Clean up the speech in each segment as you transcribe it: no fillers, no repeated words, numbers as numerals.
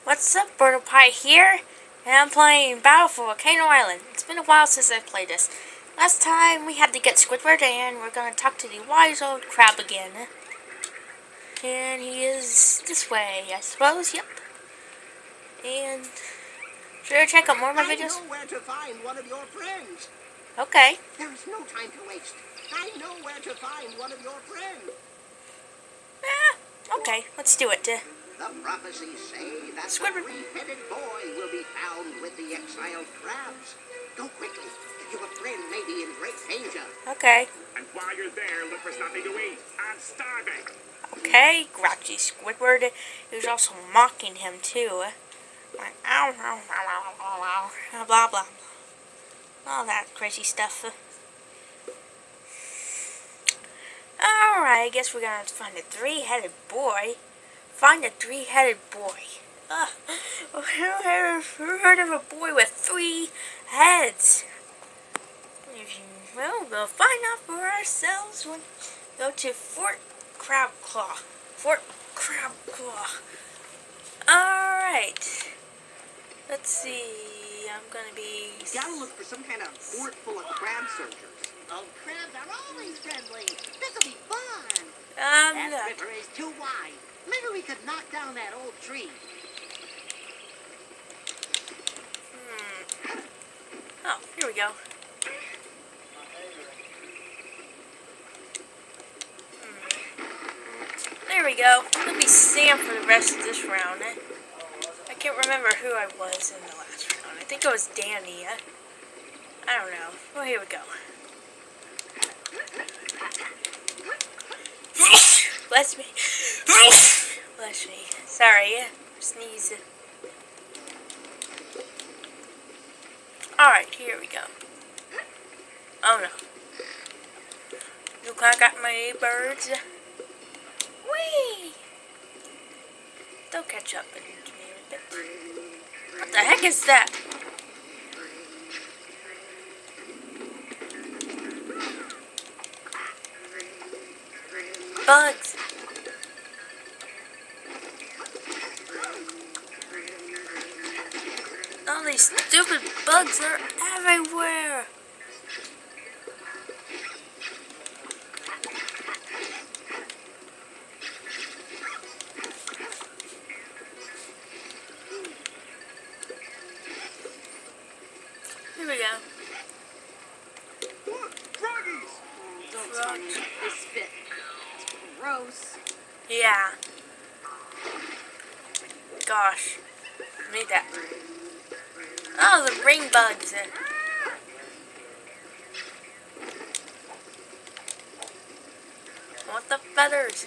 What's up, Bird Pie here, and I'm playing Battle for Volcano Island. It's been a while since I've played this. Last time we had to get Squidward, and we're gonna talk to the wise old crab again. And he is this way, I suppose. Yep. And should I check out more of my videos? I know where to find one of your friends. Okay. There is no time to waste. I know where to find one of your friends. Okay, let's do it. The prophecies say that Squidward. the three-headed boy will be found with the exiled crabs. Go quickly. Your friend may be in great danger. Okay. And while you're there, look for something to eat. I'm starving. Okay, grouchy Squidward. He was also mocking him too. Like, ow, ow, ow, ow, ow, ow, blah, blah, blah. All that crazy stuff. Alright, I guess we're gonna have to find a three-headed boy. Find a three-headed boy. I've heard of a boy with 3 heads. Well, we'll find out for ourselves when we go to Fort Crabclaw. Fort Crabclaw. Alright. Let's see. I'm gonna be... Gotta look for some kind of fort full of crab soldiers. Oh, crabs are always friendly. This'll be fun. That look. river is too wide. Maybe we could knock down that old tree. Oh, here we go. There we go. Let me Sam for the rest of this round. I can't remember who I was in the last round. I think it was Danny. I don't know. Well, here we go. Bless me. Bless me. Sorry. Sneeze. Alright, here we go. Oh no. Look, I got my birds. Whee! They'll catch up in me a bit. What the heck is that? Bugs. All these stupid bugs are everywhere. Here we go. Look, froggies! Don't touch. They spit. It's gross. Yeah. Gosh. Need that. Oh, the ring bugs. What the feathers?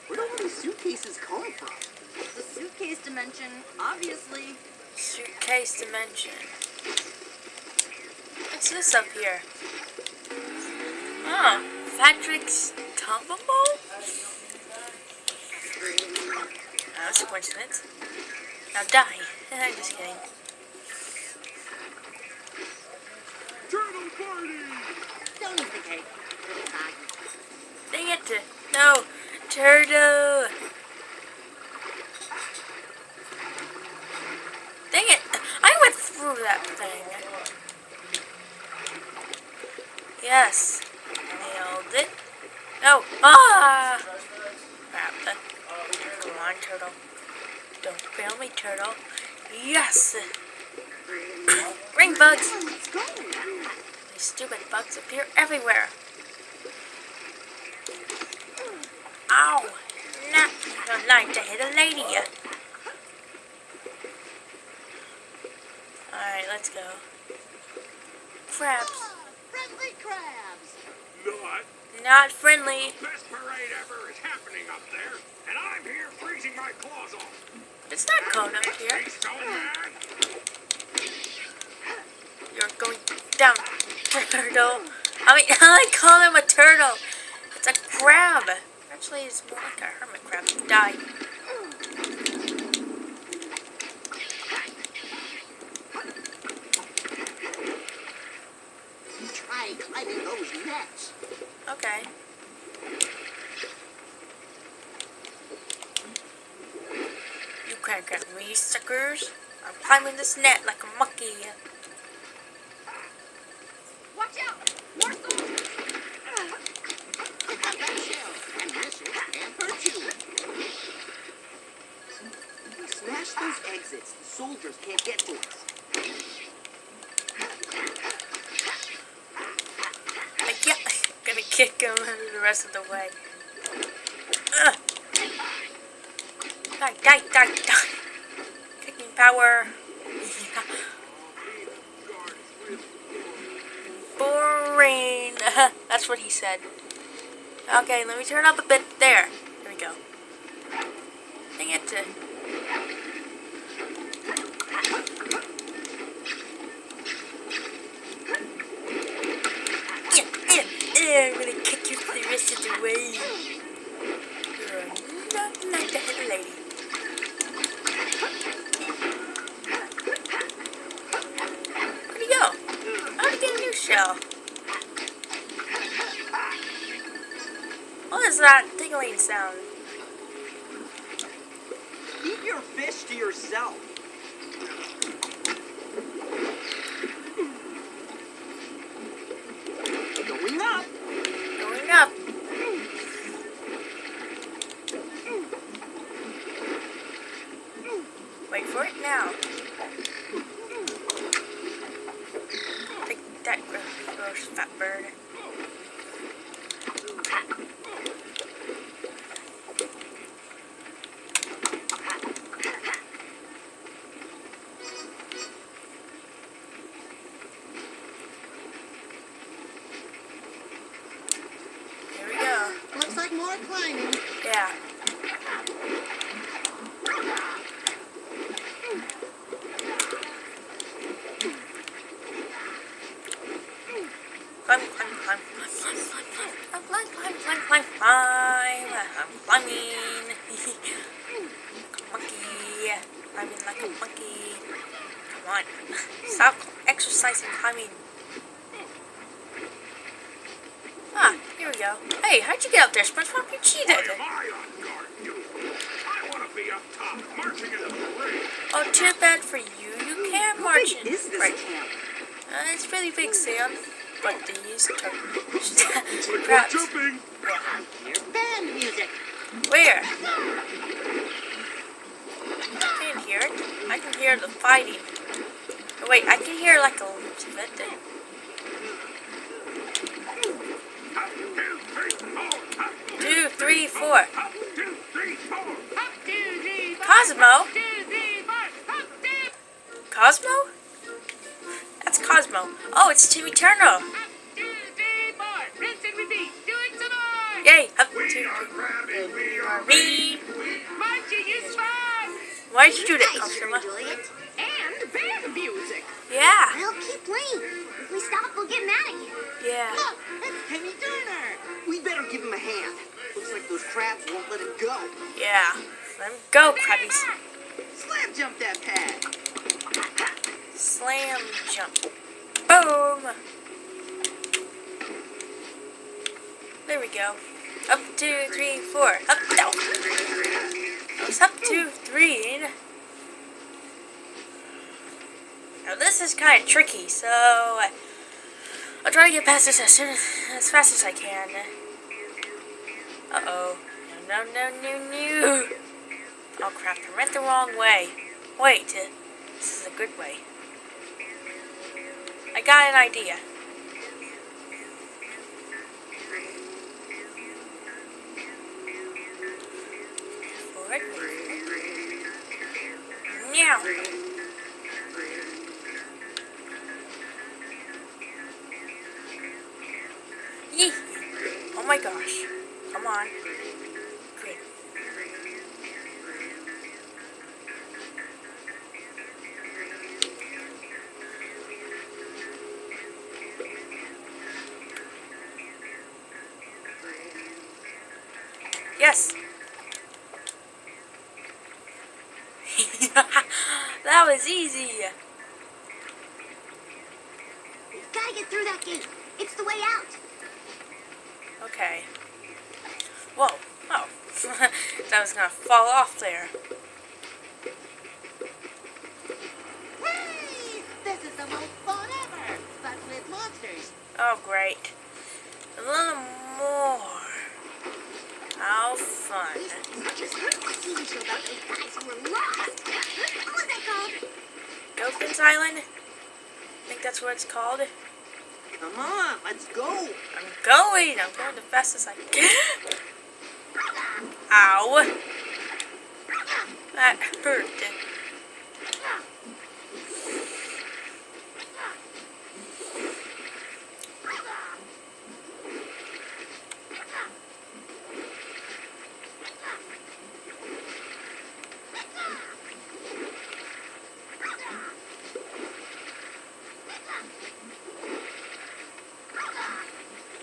Where do all these suitcases come from? The suitcase dimension, obviously. Suitcase dimension. What's this up here? Oh, Patrick's Tumble Bowl? That's a coincidence. Now die. I'm just kidding. Turtle party! Don't eat the cake. Dang it. No. Turtle. Dang it. I went through that thing. Yes. Nailed it. No. Ah! Crap. Come on, turtle. Don't fail me, turtle. Yes! Ring bugs! These stupid bugs appear everywhere. Ow! Nah, you don't like to hit a lady. Alright, let's go. Crabs. Friendly crabs. Not friendly. Best parade ever is happening up there, and I'm here freezing my claws off. It's not cold up here. He's so mad. You're going down, turtle. I call him a turtle. It's a crab. Actually, it's more like a hermit crab. Die. Try climbing those nets. Okay. can't get me, suckers. I'm climbing this net like a monkey. Watch out! More soldiers! Pick up that shell, and this it can't hurt you. We smash those exits. The soldiers can't get to us. Like, yeah, gonna kick him the rest of the way. Die, die, die, die. Kicking power. Boring. That's what he said. Okay, let me turn up a bit. There. There we go. Dang it. I'm gonna kick you for the rest of the way. You're not like the head lady. Where'd he go? How'd he get a new shell? What is that tingling sound? Keep your fish to yourself. Going up. Going up. Wait for it now. Take that gross fat bird. Here we go. Looks like more climbing. Yeah. Climb, climb, climb, climb, climb, climb, climb, climb, climb, climb, climb, climb. I'm climbing. Monkey. Climbing like a monkey. Come on. Stop exercising climbing. Ah, here we go. Hey, how'd you get up there, SpongeBob? You cheated. Why am I on guard, you? I want to be up top, marching into the ring. Oh, too bad for you. You can't march in. What is this Right. camp? It's really big, Sam. But these We're jumping. Here's band music. Where? I can't hear it. I can hear the fighting. Oh, wait, I can hear like a little bit. Up, 2, 3, 4. Up, 2, 3, 4. Up, 2, 3, 4. Cosmo? 2, 3, 4. Up, 2. Cosmo? That's Cosmo. Oh, it's Timmy Turner. Up, 2, 3, 4. Rinse and repeat. Do it some more. Yay, up We 2, are grabbing. We are me. marching is fun. Why'd you do that, I sure Cosmo? enjoy it. And band music. Yeah, I'll keep playing. If we stop, we'll get mad at you. yeah. Look, that's Timmy Turner. We better give him a hand. Looks like those crabs won't let him go. Yeah. Let him go, crabbies. Slam jump that pad. Slam jump. Boom. There we go. Up 2, 3, 4. Up, down. It's up 2, 3. Now this is kind of tricky, so I'll try to get past this as fast as I can. Uh-oh. No, no, no, no, no. Oh crap, I went the wrong way. Wait, this is a good way. I got an idea. Forward, meow. Yee. Oh my gosh. Come on. Good. Yes. That was easy. Gotta get through that gate. It's the way out. Okay. Whoa. Oh. That was gonna fall off there. Oh, great. A little more. How fun. I just heard that TV show about those guys who were lost. What was that called? Gopin's Island? I think that's what it's called. Come on, let's go. I'm going the fastest I can. Ow. That hurt.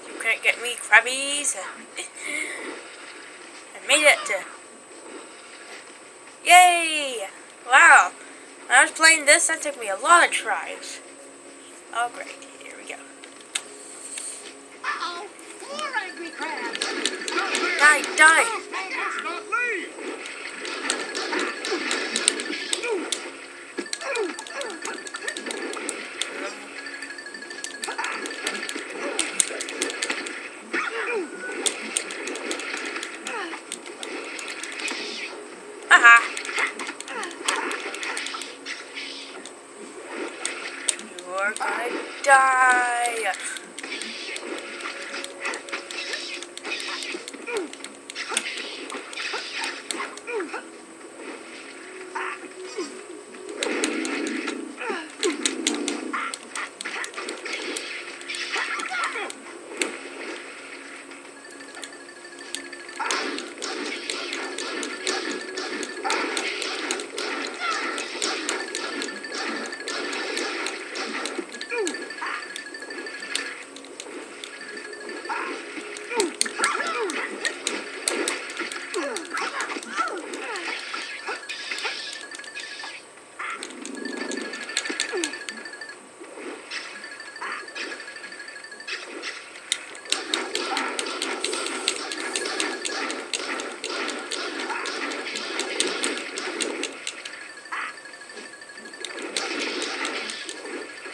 You can't get me, crabbies. I made it. Yay! Wow. When I was playing this, that took me a lot of tries. Oh, great. Here we go. Uh-oh, more angry crabs. Die, die. Let's not leave. Haha. You're gonna die.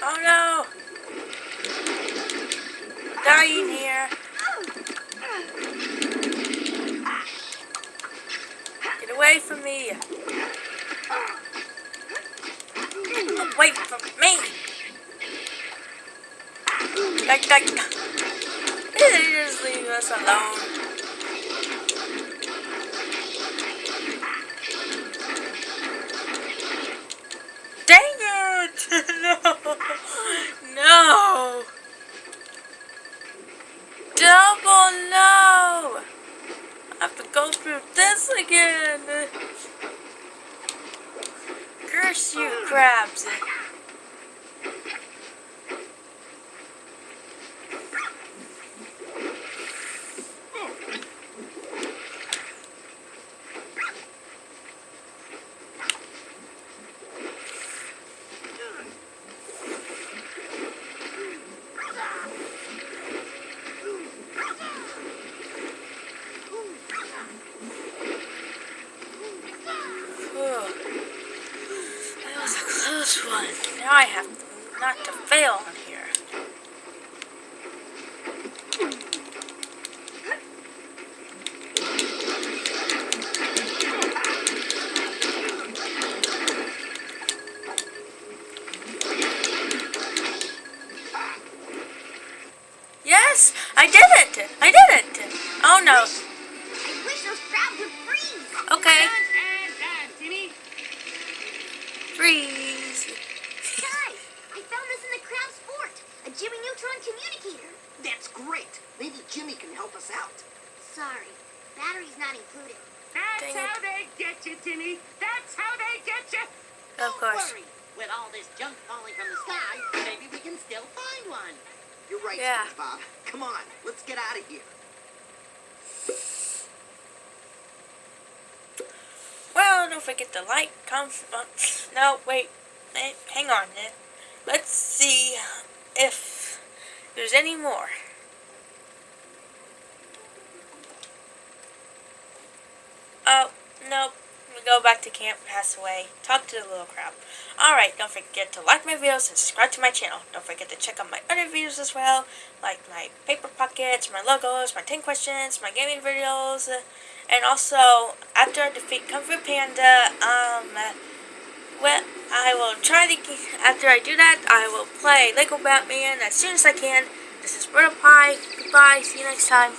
Oh no! I'm dying here. Get away from me! Away from me! Like, just leave us alone. Dang it! No! No! Double no! I have to go through this again! Curse you, crabs! That was a close one. Now I have not to fail on here. Yes! I did it! I did it! Oh no. I wish those crabs would freeze. Okay. Done, Timmy. Freeze. Guys, I found this in the crab's fort. A Jimmy Neutron communicator. That's great. Maybe Jimmy can help us out. Sorry, battery's not included. Dang That's how it. they get you, Timmy. That's how they get you. Of course. Don't worry. With all this junk falling from the sky, maybe we can still find one. You're right, Yeah. Bob. Come on, let's get out of here. Well, don't forget to like, comment. No, wait. Hang on. Let's see if there's any more. Oh, nope. we go back to camp, pass away, talk to the little crab. Alright, don't forget to like my videos and subscribe to my channel. Don't forget to check out my other videos as well, like my paper pockets, my logos, my 10 questions, my gaming videos, and also, after I defeat Kung Fu Panda, well, I will try to, after I do that, I will play Lego Batman as soon as I can. This is Brother Pie. Goodbye, see you next time.